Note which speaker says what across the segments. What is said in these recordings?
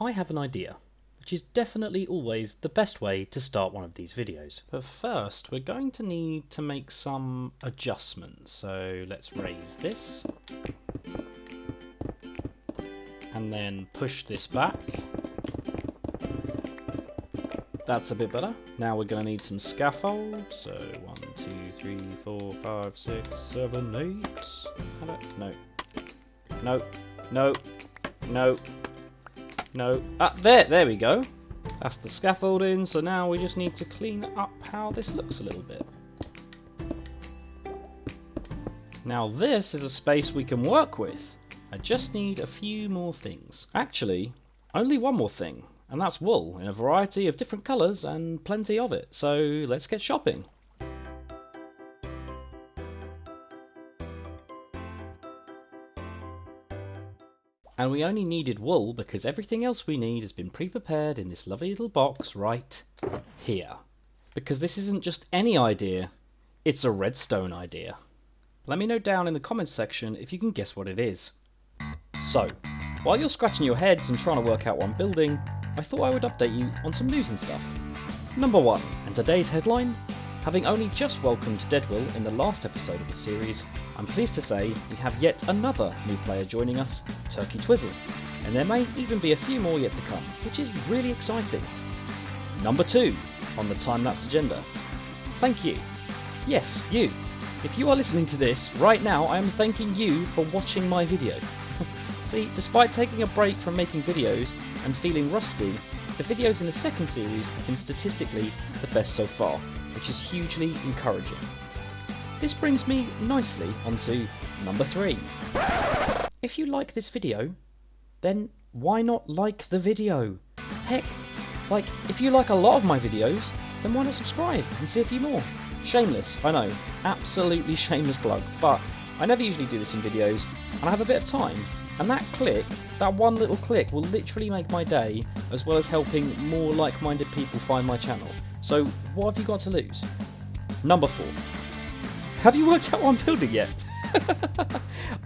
Speaker 1: I have an idea, which is definitely always the best way to start one of these videos. But first, we're going to need to make some adjustments. So let's raise this, and then push this back. That's a bit better. Now we're going to need some scaffold. So 1, 2, 3, 4, 5, 6, 7, 8. No. No. No. No. No. Ah, there we go. That's the scaffolding. So now we just need to clean up how this looks a little bit. Now this is a space we can work with. I just need a few more things. Actually, only one more thing. And that's wool in a variety of different colours and plenty of it. So let's get shopping. And we only needed wool because everything else we need has been pre-prepared in this lovely little box right here. Because this isn't just any idea, it's a redstone idea. Let me know down in the comments section if you can guess what it is. So, while you're scratching your heads and trying to work out what I'm building, I thought I would update you on some news and stuff. Number 1, and today's headline: having only just welcomed Deadwill in the last episode of the series, I'm pleased to say we have yet another new player joining us, Turkey Twizzle, and there may even be a few more yet to come, which is really exciting. Number 2, on the time-lapse agenda: thank you. Yes, you. If you are listening to this, right now I am thanking you for watching my video. See, despite taking a break from making videos and feeling rusty, the videos in the second series have been statistically the best so far, which is hugely encouraging. This brings me nicely onto number 3. If you like this video, then why not like the video? Heck, like, if you like a lot of my videos, then why not subscribe and see a few more? Shameless, I know, absolutely shameless plug, but I never usually do this in videos, and I have a bit of time, and that click, that one little click, will literally make my day, as well as helping more like-minded people find my channel. So what have you got to lose? Number 4. Have you worked out what I'm building yet?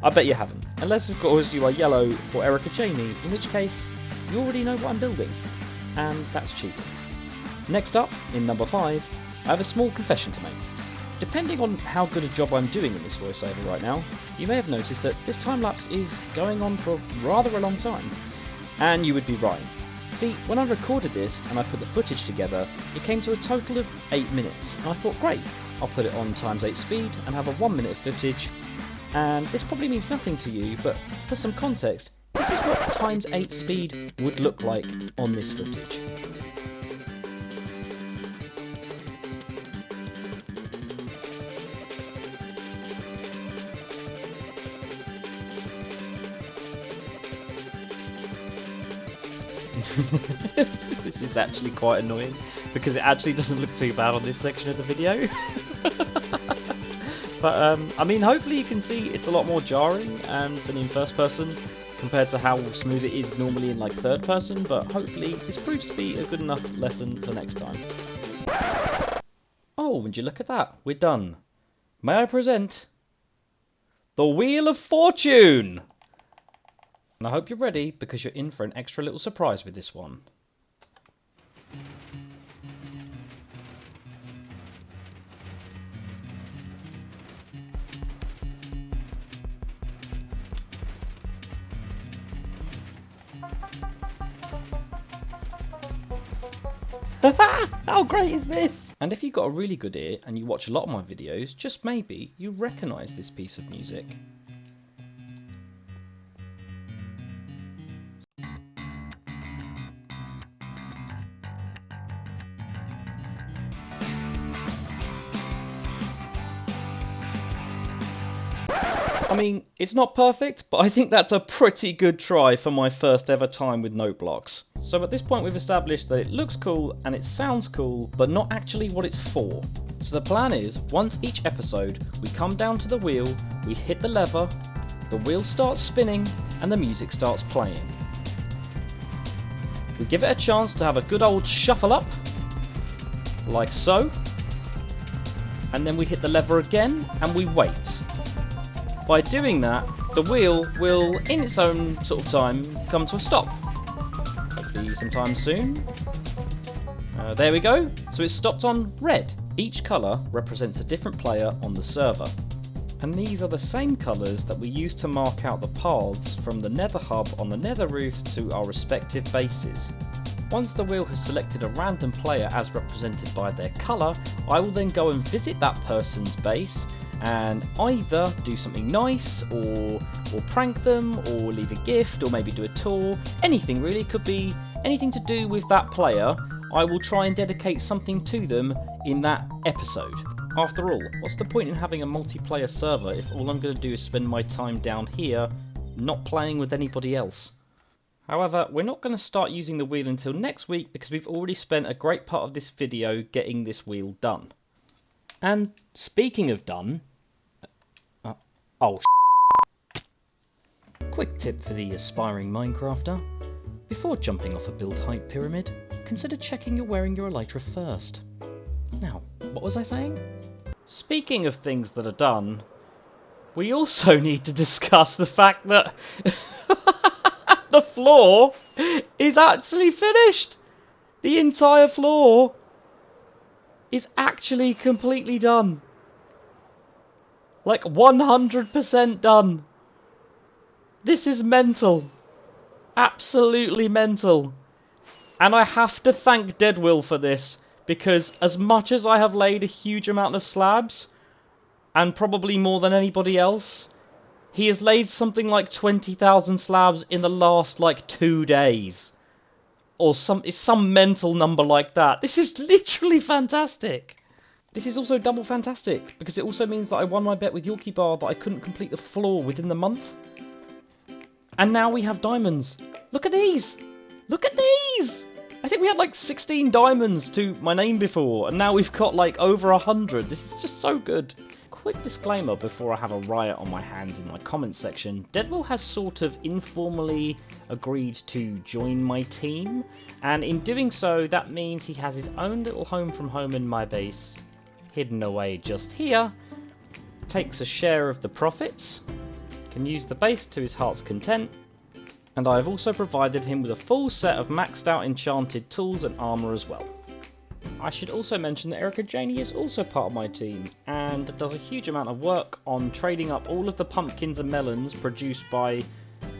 Speaker 1: I bet you haven't, unless of course you are Yellow or Erica Cheney, in which case you already know what I'm building, and that's cheating. Next up, in number 5, I have a small confession to make. Depending on how good a job I'm doing in this voiceover right now, you may have noticed that this time-lapse is going on for rather a long time. And you would be right. See, when I recorded this and I put the footage together, it came to a total of 8 minutes, and I thought, great, I'll put it on ×8 speed and have a 1 minute of footage. And this probably means nothing to you, but for some context, this is what ×8 speed would look like on this footage. This is actually quite annoying because it actually doesn't look too bad on this section of the video. But I mean, hopefully you can see it's a lot more jarring than in first person compared to how smooth it is normally in like third person, but hopefully this proves to be a good enough lesson for next time. Oh, would you look at that, we're done. May I present the Wheel of Fortune! And I hope you're ready, because you're in for an extra little surprise with this one. How great is this? And if you've got a really good ear and you watch a lot of my videos, just maybe you recognise this piece of music. I mean, it's not perfect, but I think that's a pretty good try for my first ever time with note blocks. So at this point we've established that it looks cool and it sounds cool, but not actually what it's for. So the plan is, once each episode, we come down to the wheel, we hit the lever, the wheel starts spinning, and the music starts playing. We give it a chance to have a good old shuffle up, like so, and then we hit the lever again and we wait. By doing that, the wheel will, in its own sort of time, come to a stop. be sometime soon. There we go. So it's stopped on red. Each colour represents a different player on the server. And these are the same colours that we use to mark out the paths from the nether hub on the nether roof to our respective bases. Once the wheel has selected a random player as represented by their colour, I will then go and visit that person's base and either do something nice or prank them or leave a gift or maybe do a tour. Anything really, could be anything to do with that player. I will try and dedicate something to them in that episode. After all, what's the point in having a multiplayer server if all I'm going to do is spend my time down here not playing with anybody else? However, we're not going to start using the wheel until next week because we've already spent a great part of this video getting this wheel done. And speaking of done... Quick tip for the aspiring Minecrafter. Before jumping off a build height pyramid, consider checking you're wearing your elytra first. Now, what was I saying? Speaking of things that are done, we also need to discuss the fact that the floor is actually finished! The entire floor is actually completely done. Like 100% done. This is mental. Absolutely mental. And I have to thank Deadwill for this, because as much as I have laid a huge amount of slabs, and probably more than anybody else, he has laid something like 20,000 slabs in the last like 2 days. Or some mental number like that. This is literally fantastic. This is also double fantastic, because it also means that I won my bet with Yorkie Bar that I couldn't complete the floor within the month. And now we have diamonds. Look at these! Look at these! I think we had like 16 diamonds to my name before, and now we've got like over 100. This is just so good. Quick disclaimer before I have a riot on my hands in my comments section. Deadwill has sort of informally agreed to join my team, and in doing so that means he has his own little home from home in my base, hidden away just here, takes a share of the profits, can use the base to his heart's content, and I have also provided him with a full set of maxed out enchanted tools and armour as well. I should also mention that Erica Janey is also part of my team and does a huge amount of work on trading up all of the pumpkins and melons produced by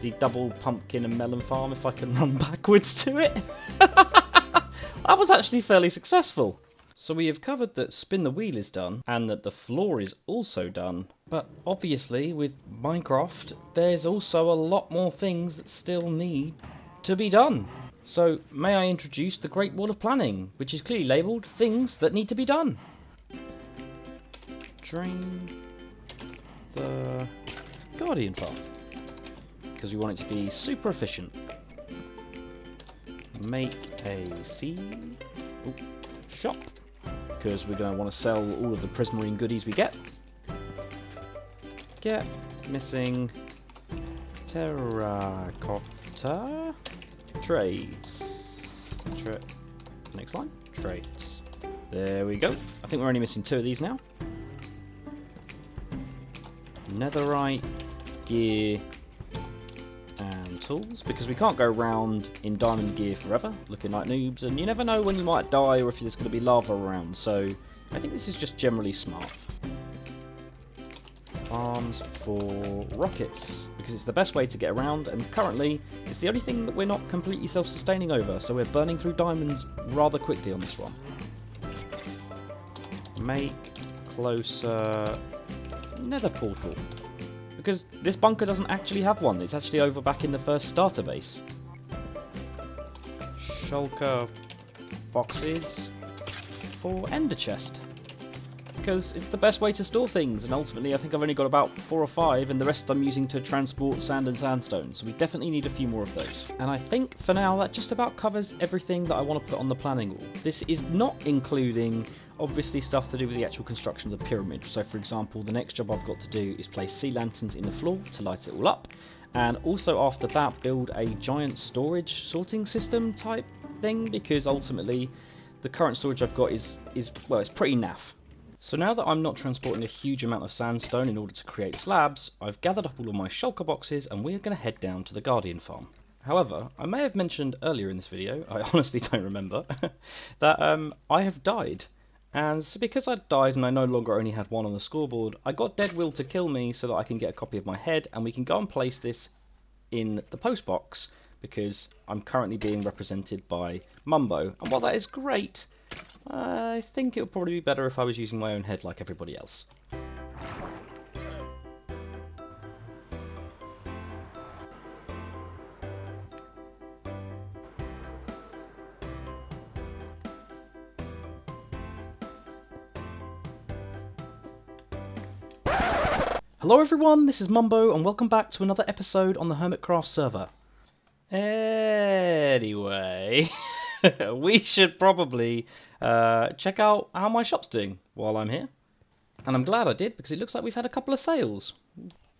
Speaker 1: the double pumpkin and melon farm, if I can run backwards to it. That was actually fairly successful. So we have covered that spin the wheel is done and that the floor is also done. But obviously with Minecraft there's also a lot more things that still need to be done. So may I introduce the Great Wall of Planning, which is clearly labelled things that need to be done. Drain the Guardian Farm, because we want it to be super efficient. Make a seed shop, because we're going to want to sell all of the prismarine goodies we get. Get missing terracotta trades. Next line, trades. There we go. I think we're only missing 2 of these now. Netherite, gear, and tools, because we can't go round in diamond gear forever, looking like noobs, and you never know when you might die or if there's going to be lava around, so I think this is just generally smart. Farms for rockets, because it's the best way to get around, and currently it's the only thing that we're not completely self-sustaining over, so we're burning through diamonds rather quickly on this one. Make closer nether portal, because this bunker doesn't actually have one, it's actually over back in the first starter base. Shulker boxes for ender chest, because it's the best way to store things, and ultimately I think I've only got about 4 or 5 and the rest I'm using to transport sand and sandstone, so we definitely need a few more of those. And I think for now that just about covers everything that I want to put on the planning wall. This is not including obviously stuff to do with the actual construction of the pyramid. So for example, the next job I've got to do is place sea lanterns in the floor to light it all up, and also after that build a giant storage sorting system type thing, because ultimately the current storage I've got is well, it's pretty naff. So now that I'm not transporting a huge amount of sandstone in order to create slabs, I've gathered up all of my shulker boxes and we're going to head down to the Guardian farm. However, I may have mentioned earlier in this video, I honestly don't remember, that I have died. And so because I'd died and I no longer only had one on the scoreboard, I got Deadwill to kill me so that I can get a copy of my head, and we can go and place this in the post box, because I'm currently being represented by Mumbo. And while that is great, I think it would probably be better if I was using my own head like everybody else. Hello everyone, this is Mumbo and welcome back to another episode on the Hermitcraft server. Anyway, we should probably check out how my shop's doing while I'm here. And I'm glad I did, because it looks like we've had a couple of sales.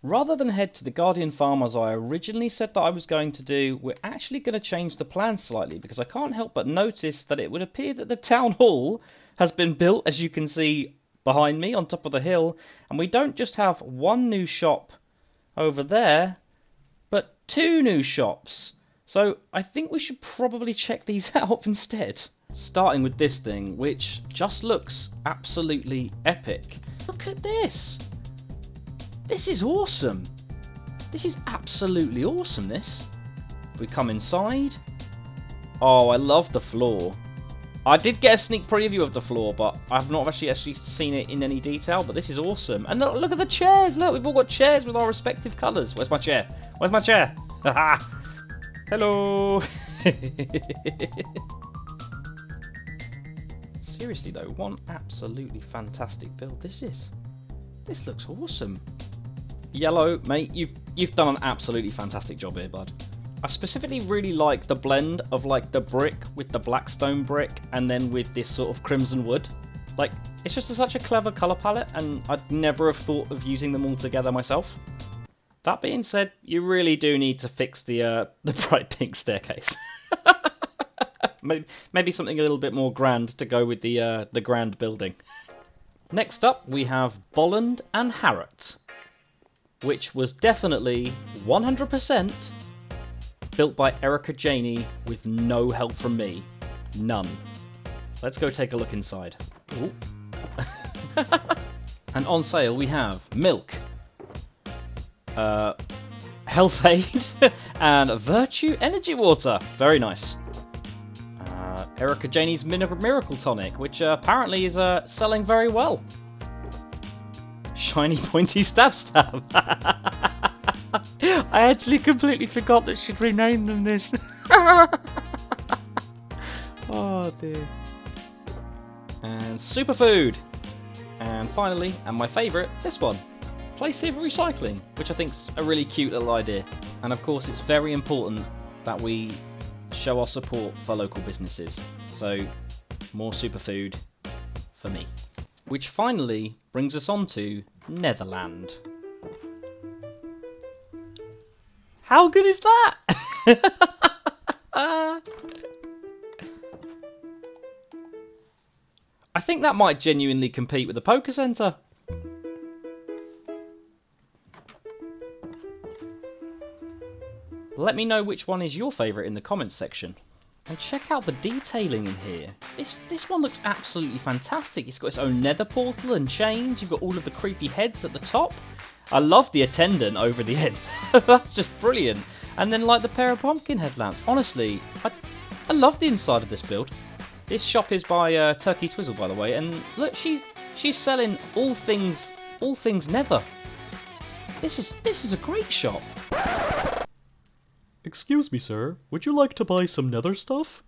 Speaker 1: Rather than head to the Guardian Farm as I originally said that I was going to do, we're actually going to change the plan slightly, because I can't help but notice that it would appear that the town hall has been built, as you can see behind me on top of the hill, and we don't just have one new shop over there, but two new shops. So I think we should probably check these out instead. Starting with this thing, which just looks absolutely epic. Look at this. This is awesome. This is absolutely awesome, this. If we come inside. Oh, I love the floor. I did get a sneak preview of the floor, but I've not actually seen it in any detail, but this is awesome. And look at the chairs! Look, we've all got chairs with our respective colours. Where's my chair? Where's my chair? Haha! Hello! Seriously though, one absolutely fantastic build this is. This looks awesome. Yellow, mate, you've done an absolutely fantastic job here, bud. I specifically really like the blend of like the brick with the blackstone brick and then with this sort of crimson wood. Like, it's just such a clever colour palette, and I'd never have thought of using them all together myself. That being said, you really do need to fix the bright pink staircase. Maybe something a little bit more grand to go with the grand building. Next up we have Bolland and Harrot, which was definitely 100% built by Erica Janey with no help from me. None. Let's go take a look inside. Ooh. And on sale we have Milk, Health Aid, and Virtue Energy Water. Very nice. Erica Janey's Miracle Tonic, which apparently is selling very well. Shiny Pointy Stab. I actually completely forgot that she'd renamed them this. Oh dear. And Superfood. And finally, and my favourite, this one. Play Sever Recycling, which I think's a really cute little idea. And of course it's very important that we show our support for local businesses. So, more Superfood for me. Which finally brings us on to Netherland. How good is that? I think that might genuinely compete with the Poker Centre. Let me know which one is your favourite in the comments section. And check out the detailing in here. This one looks absolutely fantastic. It's got its own nether portal and chains. You've got all of the creepy heads at the top. I love the attendant over the end. That's just brilliant. And then like the pair of pumpkin headlamps. Honestly, I love the inside of this build. This shop is by Turkey Twizzle, by the way. And look, she's selling all things nether. This is a great shop.
Speaker 2: Excuse me, sir. Would you like to buy some nether stuff?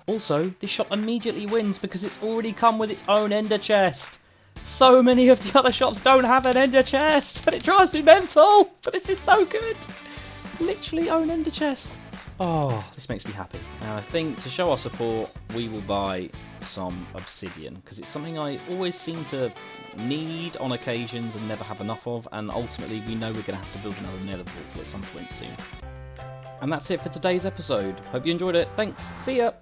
Speaker 1: Also, this shop immediately wins because it's already come with its own ender chest. So many of the other shops don't have an ender chest, and it drives me mental. But this is so good. Literally own ender chest. Oh, this makes me happy. And I think to show our support, we will buy some obsidian, because it's something I always seem to need on occasions and never have enough of. And ultimately, we know we're going to have to build another nether portal at some point soon. And that's it for today's episode. Hope you enjoyed it. Thanks. See ya.